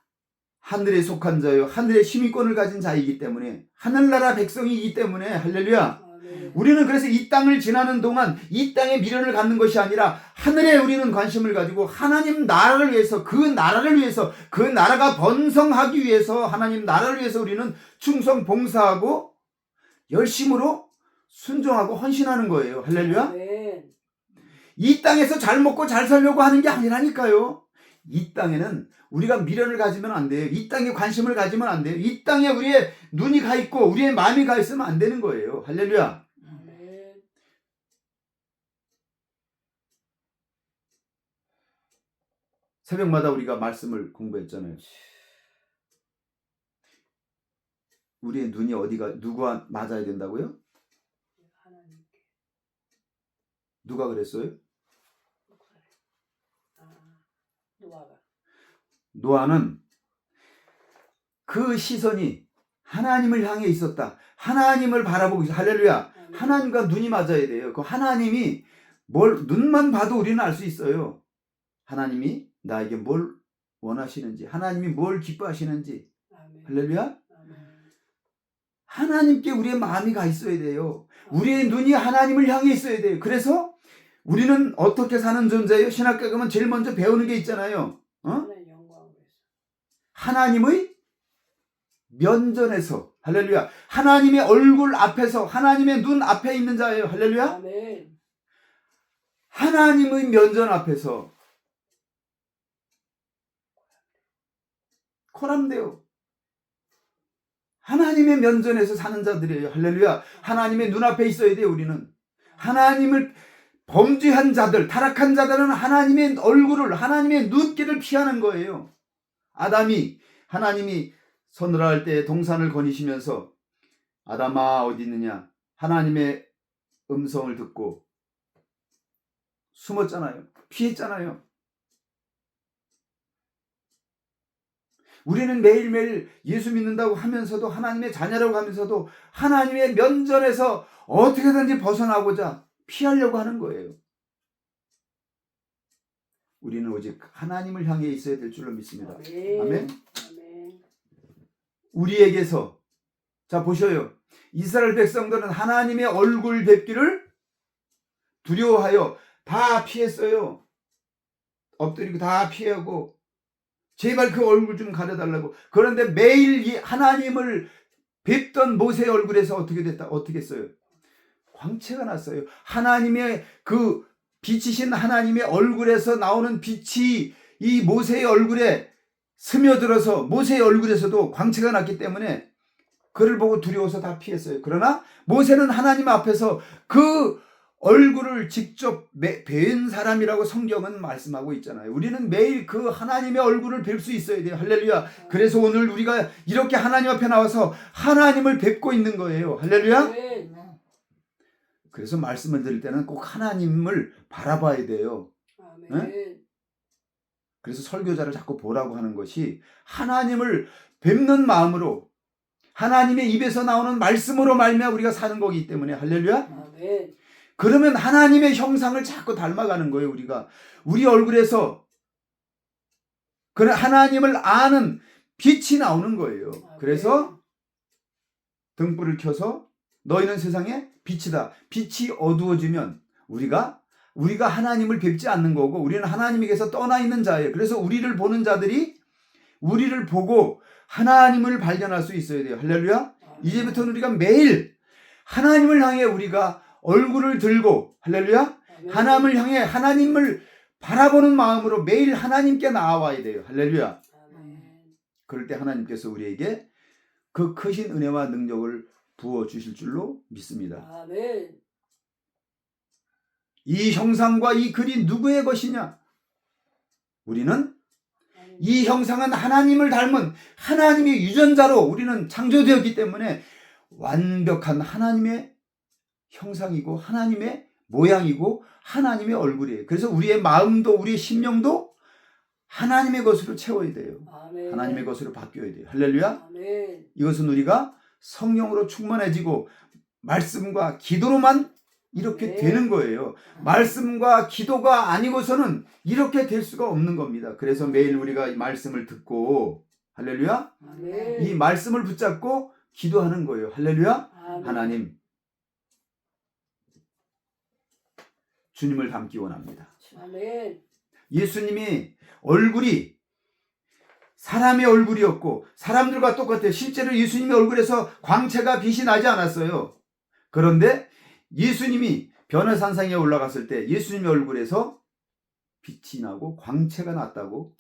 하늘에 속한 자요, 하늘의 심의권을 가진 자이기 때문에, 하늘나라 백성이기 때문에, 할렐루야, 아멘. 우리는 그래서 이 땅을 지나는 동안 이 땅에 미련을 갖는 것이 아니라 하늘에 우리는 관심을 가지고 하나님 나라를 위해서, 그 나라를 위해서, 그 나라가 번성하기 위해서, 하나님 나라를 위해서 우리는 충성 봉사하고 열심으로 순종하고 헌신하는 거예요. 할렐루야. 아멘. 이 땅에서 잘 먹고 잘 살려고 하는 게 아니라니까요. 이 땅에는 우리가 미련을 가지면 안 돼요. 이 땅에 관심을 가지면 안 돼요. 이 땅에 우리의 눈이 가 있고 우리의 마음이 가 있으면 안 되는 거예요. 할렐루야. 아멘. 새벽마다 우리가 말씀을 공부했잖아요. 우리의 눈이 어디가, 누구와 맞아야 된다고요? 하나님께. 누가 그랬어요? 노아가. 노아는 그 시선이 하나님을 향해 있었다. 하나님을 바라보고 있어. 할렐루야. 아멘. 하나님과 눈이 맞아야 돼요. 그 하나님이 뭘, 눈만 봐도 우리는 알 수 있어요. 하나님이 나에게 뭘 원하시는지, 하나님이 뭘 기뻐하시는지. 아멘. 할렐루야. 아멘. 하나님께 우리의 마음이 가 있어야 돼요. 우리의 눈이 하나님을 향해 있어야 돼요. 그래서 우리는 어떻게 사는 존재예요? 신학교 가면 제일 먼저 배우는 게 있잖아요. 하나님 영광을 위해서. 하나님의 면전에서, 할렐루야, 하나님의 얼굴 앞에서, 하나님의 눈 앞에 있는 자예요. 할렐루야. 아멘. 하나님의 면전 앞에서 코람데요. 하나님의 면전에서 사는 자들이에요. 할렐루야. 하나님의 눈앞에 있어야 돼요. 우리는 하나님을, 범죄한 자들, 타락한 자들은 하나님의 얼굴을, 하나님의 눈길을 피하는 거예요. 아담이, 하나님이 서늘할 때 동산을 거니시면서 아담아 어디 있느냐, 하나님의 음성을 듣고 숨었잖아요. 피했잖아요. 우리는 매일매일 예수 믿는다고 하면서도, 하나님의 자녀라고 하면서도 하나님의 면전에서 어떻게든지 벗어나고자 피하려고 하는 거예요. 우리는 오직 하나님을 향해 있어야 될 줄로 믿습니다. 아멘. 아멘. 우리에게서 자 보셔요. 이스라엘 백성들은 하나님의 얼굴 뵙기를 두려워하여 다 피했어요. 엎드리고 다 피하고 제발 그 얼굴 좀 가려달라고. 그런데 매일 이 하나님을 뵙던 모세의 얼굴에서 어떻게 했어요? 광채가 났어요. 하나님의 그 빛이신 하나님의 얼굴에서 나오는 빛이 이 모세의 얼굴에 스며들어서 모세의 얼굴에서도 광채가 났기 때문에 그를 보고 두려워서 다 피했어요. 그러나 모세는 하나님 앞에서 그 얼굴을 직접 뵌 사람이라고 성경은 말씀하고 있잖아요. 우리는 매일 그 하나님의 얼굴을 뵐 수 있어야 돼요. 할렐루야. 그래서 오늘 우리가 이렇게 하나님 앞에 나와서 하나님을 뵙고 있는 거예요. 할렐루야. 아멘. 그래서 말씀을 드릴 때는 꼭 하나님을 바라봐야 돼요. 아멘. 그래서 설교자를 자꾸 보라고 하는 것이 하나님을 뵙는 마음으로 하나님의 입에서 나오는 말씀으로 말미암아 우리가 사는 거기 때문에 할렐루야. 아멘. 그러면 하나님의 형상을 자꾸 닮아가는 거예요. 우리가 우리 얼굴에서 그런 하나님을 아는 빛이 나오는 거예요. 그래서 등불을 켜서 너희는 세상의 빛이다. 빛이 어두워지면 우리가 하나님을 뵙지 않는 거고 우리는 하나님에게서 떠나 있는 자예요. 그래서 우리를 보는 자들이 우리를 보고 하나님을 발견할 수 있어야 돼요. 할렐루야. 이제부터는 우리가 매일 하나님을 향해 우리가 얼굴을 들고 할렐루야. 하나님을 향해 하나님을 바라보는 마음으로 매일 하나님께 나아와야 돼요. 할렐루야. 그럴 때 하나님께서 우리에게 그 크신 은혜와 능력을 부어주실 줄로 믿습니다. 아멘. 이 형상과 이 글이 누구의 것이냐? 우리는 이 형상은 하나님을 닮은 하나님의 유전자로 우리는 창조되었기 때문에 완벽한 하나님의 형상이고 하나님의 모양이고 하나님의 얼굴이에요. 그래서 우리의 마음도 우리의 심령도 하나님의 것으로 채워야 돼요. 아멘. 하나님의 것으로 바뀌어야 돼요. 할렐루야. 아멘. 이것은 우리가 성령으로 충만해지고 말씀과 기도로만 이렇게 네. 되는 거예요. 말씀과 기도가 아니고서는 이렇게 될 수가 없는 겁니다. 그래서 매일 우리가 이 말씀을 듣고 할렐루야. 아멘. 이 말씀을 붙잡고 기도하는 거예요. 할렐루야. 아멘. 하나님 주님을 닮기 원합니다. 아멘. 예수님이 얼굴이 사람의 얼굴이었고 사람들과 똑같아요. 실제로 예수님의 얼굴에서 광채가 빛이 나지 않았어요. 그런데 예수님이 변화산상에 올라갔을 때 예수님의 얼굴에서 빛이 나고 광채가 났다고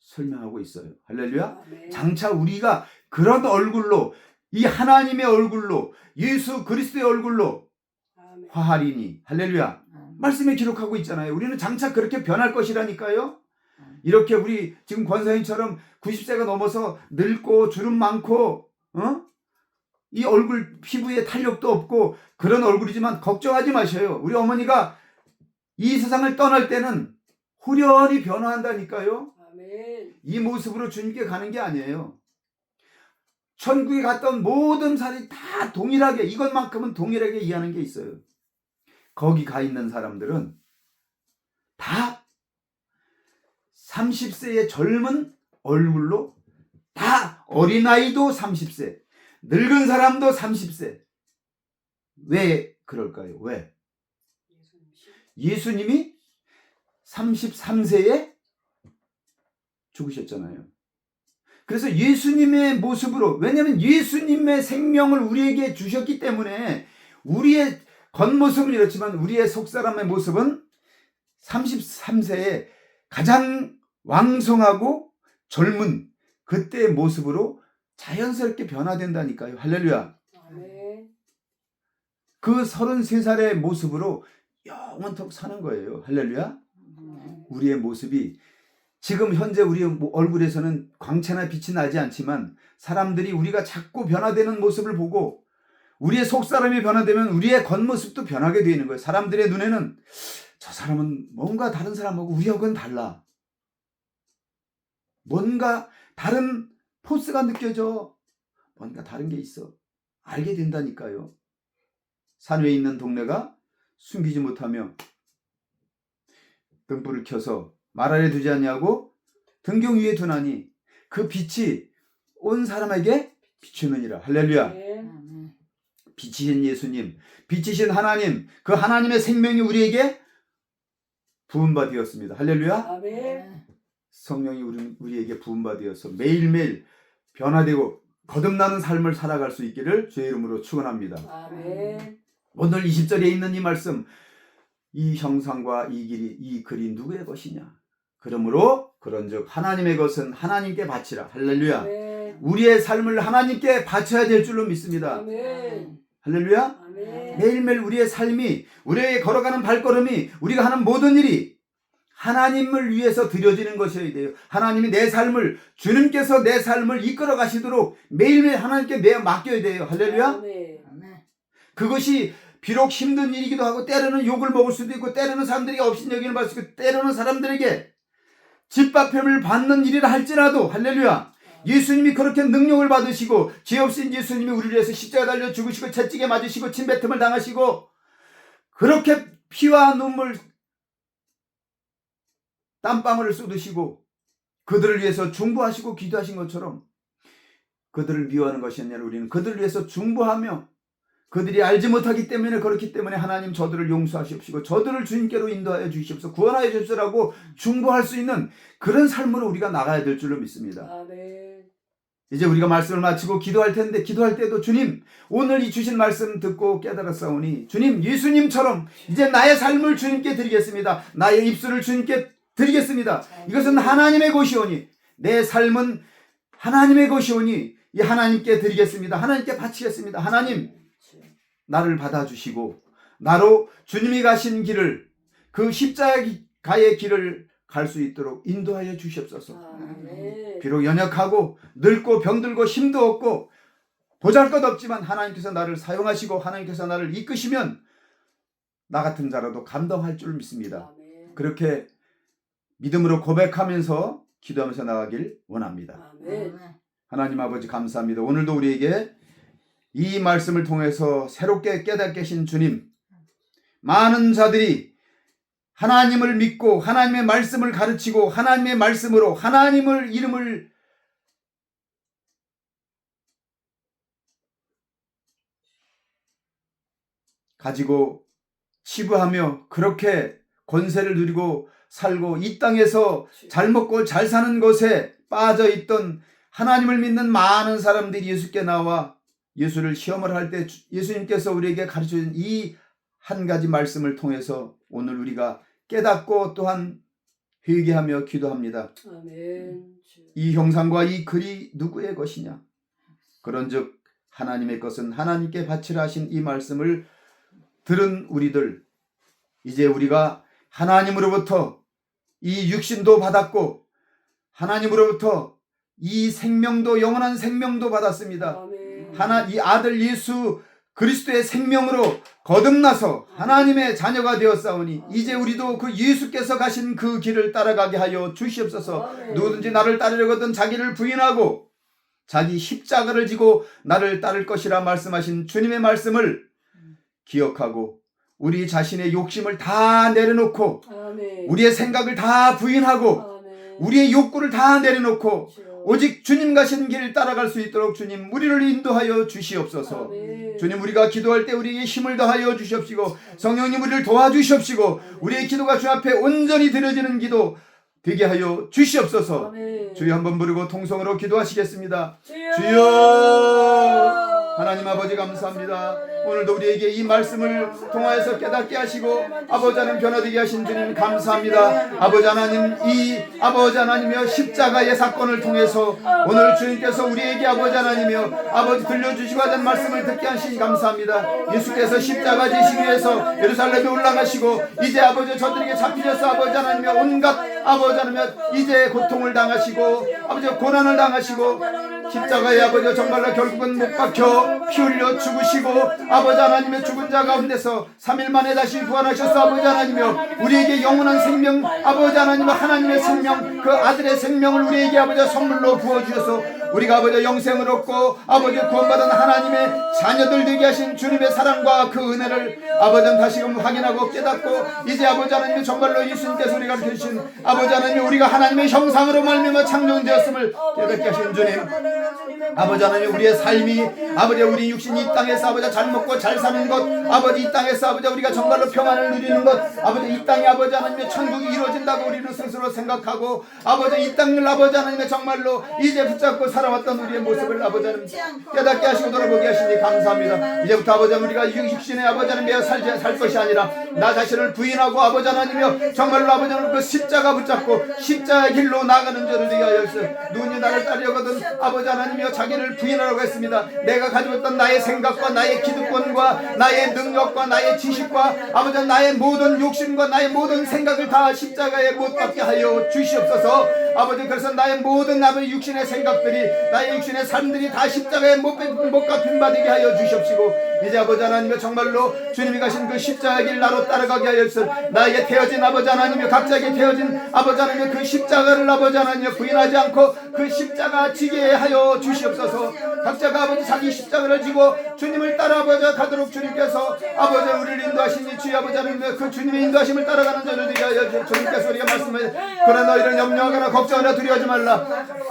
설명하고 있어요. 할렐루야. 아멘. 장차 우리가 그런 얼굴로 이 하나님의 얼굴로 예수 그리스도의 얼굴로 아멘. 화하리니 할렐루야. 말씀에 기록하고 있잖아요. 우리는 장차 그렇게 변할 것이라니까요. 이렇게 우리 지금 권사님처럼 90세가 넘어서 늙고 주름 많고 이 얼굴 피부에 탄력도 없고 그런 얼굴이지만 걱정하지 마셔요. 우리 어머니가 이 세상을 떠날 때는 후련히 변화한다니까요. 아멘. 이 모습으로 주님께 가는 게 아니에요. 천국에 갔던 모든 사람이 다 동일하게 이것만큼은 동일하게 이해하는 게 있어요. 거기 가 있는 사람들은 다 30세의 젊은 얼굴로 다 어린아이도 30세 늙은 사람도 30세. 왜 그럴까요? 왜? 예수님이 33세에 죽으셨잖아요. 그래서 예수님의 모습으로 왜냐하면 예수님의 생명을 우리에게 주셨기 때문에 우리의 겉모습은 이렇지만 우리의 속사람의 모습은 33세에 가장 왕성하고 젊은 그때의 모습으로 자연스럽게 변화된다니까요. 할렐루야. 아멘. 그 33살의 모습으로 영원토록 사는 거예요. 할렐루야. 우리의 모습이 지금 현재 우리 얼굴에서는 광채나 빛이 나지 않지만 사람들이 우리가 자꾸 변화되는 모습을 보고 우리의 속사람이 변화되면 우리의 겉모습도 변하게 되는 거예요. 사람들의 눈에는 저 사람은 뭔가 다른 사람하고 우리하고는 달라. 뭔가 다른 포스가 느껴져. 뭔가 다른 게 있어. 알게 된다니까요. 산 위에 있는 동네가 숨기지 못하며 등불을 켜서 말 아래 두지 않냐고 등경 위에 두나니 그 빛이 온 사람에게 비추느니라. 할렐루야. 아멘. 빛이신 예수님, 빛이신 하나님, 그 하나님의 생명이 우리에게 부은바 되었습니다. 할렐루야. 아멘. 성령이 우리에게 부은바 되어서 매일매일 변화되고 거듭나는 삶을 살아갈 수 있기를 주의 이름으로 축원합니다. 아멘. 오늘 20절에 있는 이 말씀, 이 형상과 이 길이 이 글이 누구의 것이냐? 그러므로 그런즉 하나님의 것은 하나님께 바치라. 할렐루야. 아멘. 우리의 삶을 하나님께 바쳐야 될 줄로 믿습니다. 아멘. 할렐루야. 아멘. 매일매일 우리의 삶이, 우리에게 걸어가는 발걸음이, 우리가 하는 모든 일이 하나님을 위해서 드려지는 것이어야 돼요. 하나님이 내 삶을, 주님께서 내 삶을 이끌어 가시도록 매일매일 하나님께 맡겨야 돼요. 할렐루야. 아멘. 그것이 비록 힘든 일이기도 하고, 때로는 욕을 먹을 수도 있고, 때로는 사람들에게 업신여김을 받을 수 있고, 때로는 사람들에게 짓밟힘을 받는 일이라 할지라도, 할렐루야, 예수님이 그렇게 능력을 받으시고, 죄 없인 예수님이 우리를 위해서 십자가 달려 죽으시고, 채찍에 맞으시고, 침뱉음을 당하시고, 그렇게 피와 눈물, 땀방울을 쏟으시고 그들을 위해서 중보하시고 기도하신 것처럼, 그들을 미워하는 것이 아니라 우리는 그들을 위해서 중보하며, 그들이 알지 못하기 때문에, 그렇기 때문에 하나님 저들을 용서하시옵시고 저들을 주님께로 인도하여 주시옵소서, 구원하여 주시옵소서라고 중보할 수 있는 그런 삶으로 우리가 나가야 될 줄로 믿습니다. 아멘. 이제 우리가 말씀을 마치고 기도할 텐데, 기도할 때도 주님, 오늘 이 주신 말씀 듣고 깨달았사오니 주님, 예수님처럼 이제 나의 삶을 주님께 드리겠습니다. 나의 입술을 주님께 드리겠습니다. 이것은 하나님의 것이오니, 내 삶은 하나님의 것이오니 이 하나님께 드리겠습니다. 하나님께 바치겠습니다. 하나님, 나를 받아주시고 나로 주님이 가신 길을, 그 십자가의 길을 갈 수 있도록 인도하여 주시옵소서. 아멘. 비록 연약하고 늙고 병들고 힘도 없고 보잘것없지만 하나님께서 나를 사용하시고 하나님께서 나를 이끄시면 나 같은 자라도 감동할 줄 믿습니다. 아멘. 그렇게 믿음으로 고백하면서 기도하면서 나가길 원합니다. 아멘. 하나님 아버지 감사합니다. 오늘도 우리에게 이 말씀을 통해서 새롭게 깨닫게 하신 주님, 많은 자들이 하나님을 믿고 하나님의 말씀을 가르치고 하나님의 말씀으로 하나님을 이름을 가지고 치부하며 그렇게 권세를 누리고 살고, 이 땅에서 잘 먹고 잘 사는 것에 빠져 있던 하나님을 믿는 많은 사람들이 예수께 나와 예수를 시험을 할 때 예수님께서 우리에게 가르쳐준 이 한 가지 말씀을 통해서 오늘 우리가 깨닫고 또한 회개하며 기도합니다. 아멘. 이 형상과 이 글이 누구의 것이냐? 그런즉 하나님의 것은 하나님께 바치라 하신 이 말씀을 들은 우리들, 이제 우리가 하나님으로부터 이 육신도 받았고 하나님으로부터 이 생명도, 영원한 생명도 받았습니다. 아멘. 이 아들 예수 그리스도의 생명으로 거듭나서 하나님의 자녀가 되었사오니 이제 우리도 그 예수께서 가신 그 길을 따라가게 하여 주시옵소서. 아멘. 누구든지 나를 따르려거든 자기를 부인하고 자기 십자가를 지고 나를 따를 것이라 말씀하신 주님의 말씀을 기억하고 우리 자신의 욕심을 다 내려놓고 아멘. 우리의 생각을 다 부인하고 아멘. 우리의 욕구를 다 내려놓고 주여. 오직 주님 가신 길 따라갈 수 있도록 주님 우리를 인도하여 주시옵소서. 아멘. 주님, 우리가 기도할 때 우리에게 힘을 더하여 주시옵시고 성령님 우리를 도와주시옵시고 우리의 기도가 주 앞에 온전히 드려지는 기도 되게 하여 주시옵소서. 아멘. 주여 한번 부르고 통성으로 기도하시겠습니다. 주여. 주여. 하나님 아버지 감사합니다. 오늘도 우리에게 이 말씀을 통하여서 깨닫게 하시고 아버지 하나님 변화되게 하신 주님 감사합니다. 아버지 하나님, 이 아버지 하나님이여 십자가의 사건을 통해서 오늘 주님께서 우리에게 아버지 하나님이여 아버지 들려주시고 하는 말씀을 듣게 하시니 감사합니다. 예수께서 십자가 지시기 위해서 예루살렘에 올라가시고 이제 아버지 저들에게 잡히셔서 아버지 하나님이여 온갖 아버지 하나님이여 이제 고통을 당하시고 아버지 고난을 당하시고 십자가에 아버지 정말로 결국은 못 박혀 피 흘려 죽으시고 아버지 하나님의 죽은 자 가운데서 3일 만에 다시 부활하셔서 아버지 하나님이여 우리에게 영원한 생명 아버지 하나님의 생명 그 아들의 생명을 우리에게 아버지 선물로 부어주셔서 우리가 아버지 영생을 얻고 아버지 구원받은 하나님의 자녀들 되게 하신 주님의 사랑과 그 은혜를 아버지 다시금 확인하고 깨닫고 이제 아버지 하나님 정말로 예수님께서 우리가 가르쳐주신 아버지 하나님 우리가 하나님의 형상으로 말미암아 창조되었음을 깨닫게 하신 주님, 아버지 하나님 우리의 삶이 아버지 우리 육신이 이 땅에서 아버지 잘 먹고 잘 사는 것, 아버지 이 땅에서 아버지 우리가 정말로 평안을 누리는 것, 아버지 이 땅에 아버지 하나님의 천국이 이루어진다고 우리는 스스로 생각하고 아버지 이 땅을 아버지 하나님의 정말로 이제 붙잡고 살아왔던 우리의 모습을 아버지 하나님 깨닫게 하시고 돌아보게 하시니 감사합니다. 이제부터 아버지 하나님 우리가 육신의 아버지 하나님 살 것이 아니라 나 자신을 부인하고 아버지 하나님이여 정말로 아버지 하나님 그 십자가 붙잡고 십자가의 길로 나가는 자를 되게 하여 주시옵소서. 누군지 나를 따르려거든 아버지 하나님이여 자기를 부인하라고 했습니다. 내가 가지고 있던 나의 생각과 나의 기득권과 나의 능력과 나의 지식과 아버지 나의 모든 욕심과 나의 모든 생각을 다 십자가에 못 박게 하여 주시옵소서. 아버지 그래서 나의 모든 아버지 육신의 생각들이 나의 육신의 삶들이 다 십자가에 못 갚힌 바 되게 하여 주시옵시고 이제 아버지 하나님의 정말로 주님이 가신 그 십자가의 길 나로 따라가게 하여 주시옵소서. 나에게 태어진 아버지 하나님의 각자에게 태어진 아버지 하나님의 그 십자가를 아버지 하나님 부인하지 않고 그 십자가 지게 하여 주시옵소서. 각자가 아버지 자기 십자가를 지고 주님을 따라 아버지 가도록 주님께서 아버지 우리를 인도하시니 주의 아버지 하나님 그 주님의 인도하심을 따라가는 자를 되게 하여 주님께서 우리가 말씀하신 그러나 너희를 염려하거나 걱정하나 두려워하지 말라.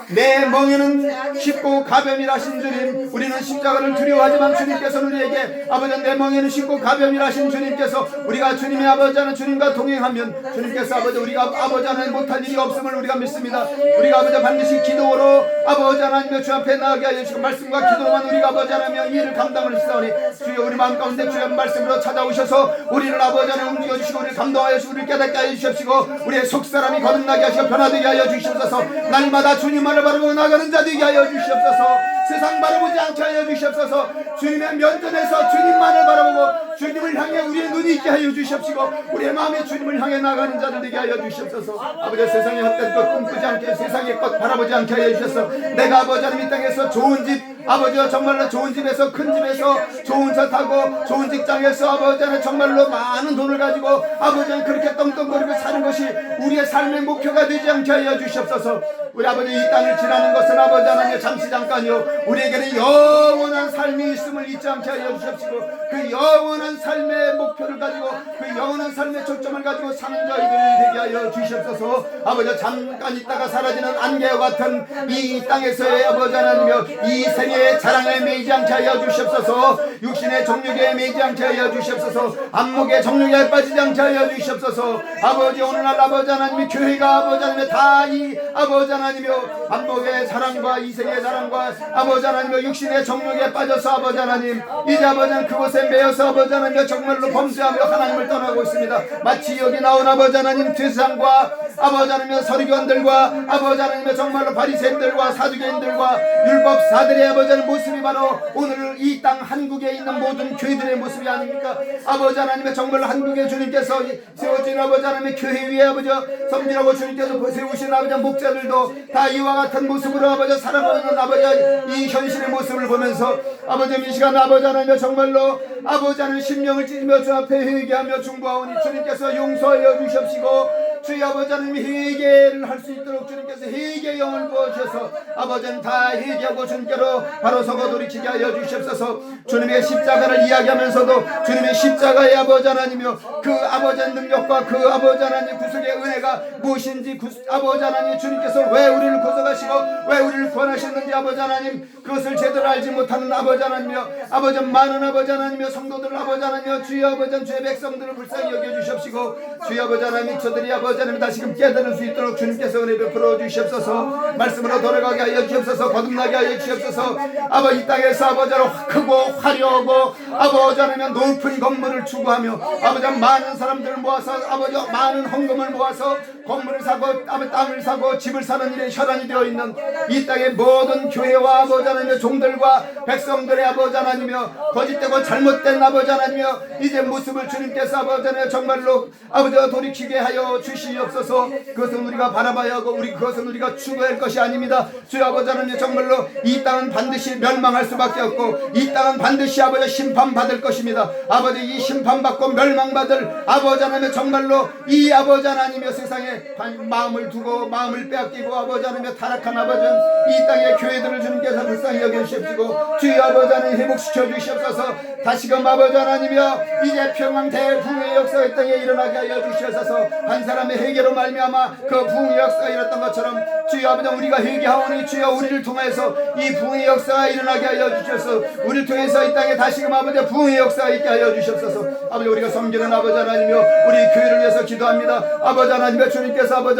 내 멍에는 쉽고 가벼움이라 하신 주님, 우리는 십자가를 두려워하지만 주님께서 우리에게 아버지 내 멍에는 쉽고 가벼움이라 하신 주님께서 우리가 주님의 아버지 하나님 주님과 동행하면 주님께서 아버지 우리가 아버지 하나님 못할 일이 없음을 우리가 믿습니다. 우리가 아버지 반드시 기도로 아버지 하나님의 주 앞에 나가게 하여 주시고 말씀과 기도로만 우리가 아버지 하나님의 일을 감당을 했사오니 주여 우리 마음 가운데 주의 말씀으로 찾아오셔서 우리를 아버지 하나님 움직여 주시고 우리를 감동하여 주시고 우리를 깨닫게 하여 주시옵시고 우리의 속사람이 거듭나게 하시고 변화되게 하여 주시옵소서. 날마다 주님만을 바라보고 나가는 자 되게 하여 주시옵소서. 세상 바라보지 않게 하여 주시옵소서. 주님의 면전에서 주님만을 바라보고 주님을 향해 우리의 눈이 있게 하여 주시옵시고 우리의 마음이 주님을 향해 나가는 자들 되게 하여 주시옵소서. 아버지 세상의 헛된 것 꿈꾸지 않게 세상의 것 바라보지 않게 하여 주셔서 내가 아버지 하나님 이 땅에서 좋은 집 아버지와 정말로 좋은 집에서 큰 집에서 좋은 차 타고 좋은 직장에서 아버지 하나님 정말로 많은 돈을 가지고 아버지 하나님 그렇게 떵떵거리고 사는 것이 우리의 삶의 목표가 되지 않게 하여 주시옵소서. 우리 아버지 이 땅을 지나는 것은 아버지 하나님 잠시 잠깐이요 우리에게는 영원한 삶이 있음을 잊지 않게 하여 주시옵시고 그 영원한 삶의 목표를 가지고 그 영원한 삶의 초점을 가지고 사는 저희들 되게 하여 주시옵소서. 아버지 잠깐 있다가 사라지는 안개와 같은 이 땅에서의 아버지 하나님이여 이 생애의 자랑에 매이지 않게 하여 주시옵소서. 육신의 정욕에 매이지 않게 하여 주시옵소서. 안목의 정욕에 빠지지 않게 하여 주시옵소서. 아버지 오늘날 아버지 하나님이 교회가 아버지 하나님의 다 이 아버지 하나님이여 안목의 자랑과 이생의 자랑과 아버지 하나님이여 육신의 정욕에 빠져서 아버지 하나님 이제 아버지 하나님 그곳에 매여서 아버지 하나님이여 정말로 범죄하며 하나님을 떠나고 있습니다. 마치 여기 나온 아버지 하나님 제사장과 아버지 하나님의 서기관들과 아버지 하나님의 정말로 바리새인들과 사두개인들과 율법사들의 아버지 하나님 모습이 바로 오늘 이 땅 한국에 있는 모든 교회들의 모습이 아닙니까? 아버지 하나님의 정말로 한국의 주님께서 세워진 아버지 하나님의 교회 위에 아버지 섬기라고 주님께서 세우신 아버지 목자들도 다 이와 같은 모습으로 아버지 살아가고 있는 아버지 이 현실의 모습을 보면서 아버지 이 시간 아버지 하나님의 정말로 아버지 하나님 심령을 찢으며 주 앞에 회개하며 중보하오니 주님께서 용서하여 주시옵시고 주의 아버지 하나님 회개를 할 수 있도록 주님께서 회개의 영을 부어주셔서 아버지는 다 회개하고 주님께로 바로 서고 돌이키게 하여 주시옵소서. 주님의 십자가를 이야기하면서도 주님의 십자가의 아버지 하나님이요 그 아버지의 능력과 그 아버지 하나님 구속의 은혜가 무엇인지 아버지 하나님 주님께서 왜 우리를 구속하시고 왜 우리를 구원하셨는지 아버지 하나님 그것을 제대로 알지 못하는 아버지 하나님이요 아버지 많은 아버지 하나님이요 성도들 아버지 하나님이요 주의 아버지 주의 백성들을 불쌍히 여겨주시옵시고 주의 아버지 하나님 저들이 아버지 하나님 다시금 깨달을 수 있도록 주님께서 은혜 베풀어 주시옵소서. 말씀으로 돌아가게 하여 주시옵소서. 거듭나게 하여 주시옵소서. 아버지 이 땅에서 아버지 크고 화려하고 아버지 하나님 높은 건물을 추구하며 아버지 많은 사람들을 모아서 아버지 많은 헌금을 모아서 건물을 사고 땅을 사고 집을 사는 일에 혈안이 되어 있는 이 땅의 모든 교회와 아버지 하나님의 종들과 백성들의 아버지 하나님이여 거짓되고 잘못된 아버지 하나님이여 이제 모습을 주님께서 아버지 하나님 정말로 아버지가 돌이키게 하여 주시옵소서. 그것은 우리가 바라봐야 하고 그것은 우리가 추구할 것이 아닙니다. 주여 아버지 하나님 정말로 이 땅은 반드시 멸망할 수밖에 없고 이 땅은 반드시 아버지 심판받을 것입니다. 아버지 이 심판받고 멸망받을 아버지 하나님 정말로 이 아버지 하나님의 세상에 하나님께 마음을 두고 마음을 빼앗기고 아버지 하나님의 타락한 아버지 이 땅의 교회들을 주님께서 불쌍히 여겨주시옵시고 주여 아버지 하나님 회복시켜 주시옵소서. 다시금 아버지 하나님이여 이제 평강 대부흥의 역사가 이 땅에 일어나게 하여 주시옵소서. 한 사람의 회개로 말미암아 그 부흥의 역사가 일어났던 것처럼 주여 아버지 우리가 회개하오니 주여 우리를 통해서 이 부흥의 역사가 일어나게 하여 주시옵소서. 우리를 통해서 이 땅에 다시금 아버지 부흥의 역사가 있게 하여 주시옵소서. 아버지 우리가 섬기는 아버지 하나님이여 우리 교회를 위해서 기도합니다. 아버지 하나님의 주님께서 아버지 하나님